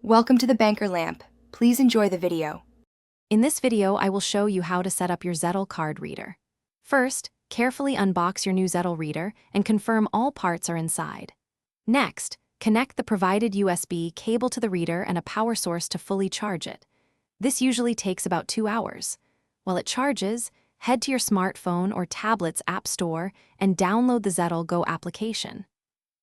Welcome to the Banker Lamp. Please enjoy the video. In this video, I will show you how to set up your Zettle card reader. First, carefully unbox your new Zettle reader and confirm all parts are inside. Next, connect the provided USB cable to the reader and a power source to fully charge it. This usually takes about 2 hours. While it charges, head to your smartphone or tablet's app store and download the Zettle Go application.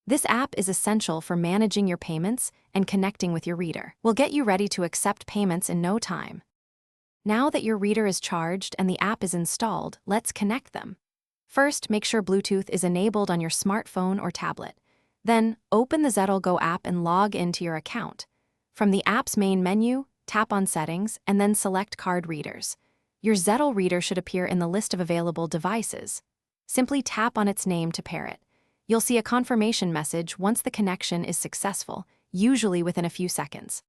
This app is essential for managing your payments and connecting with your reader. We'll get you ready to accept payments in no time. Now that your reader is charged and the app is installed, let's connect them. First, make sure Bluetooth is enabled on your smartphone or tablet. Then, open the Zettle Go app and log into your account. From the app's main menu, tap on Settings and then select Card Readers. Your Zettle reader should appear in the list of available devices. Simply tap on its name to pair it. You'll see a confirmation message once the connection is successful, usually within a few seconds.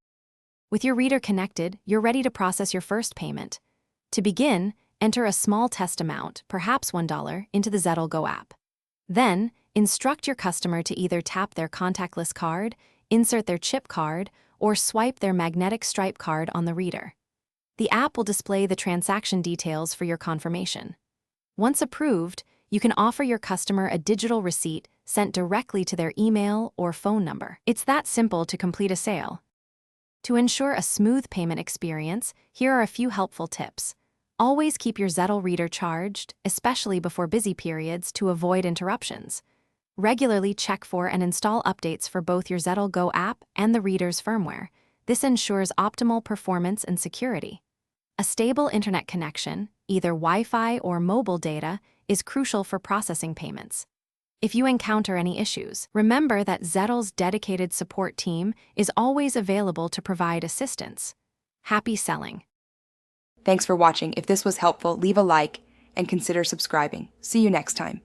With your reader connected, you're ready to process your first payment. To begin, enter a small test amount, perhaps $1, into the Zettle Go app. Then, instruct your customer to either tap their contactless card, insert their chip card, or swipe their magnetic stripe card on the reader. The app will display the transaction details for your confirmation. Once approved, you can offer your customer a digital receipt sent directly to their email or phone number. It's that simple to complete a sale. To ensure a smooth payment experience, here are a few helpful tips. Always keep your Zettle reader charged, especially before busy periods, to avoid interruptions. Regularly check for and install updates for both your Zettle Go app and the reader's firmware. This ensures optimal performance and security. A stable internet connection, either Wi-Fi or mobile data, is crucial for processing payments. If you encounter any issues, remember that Zettle's dedicated support team is always available to provide assistance. Happy selling! Thanks for watching. If this was helpful, leave a like and consider subscribing. See you next time.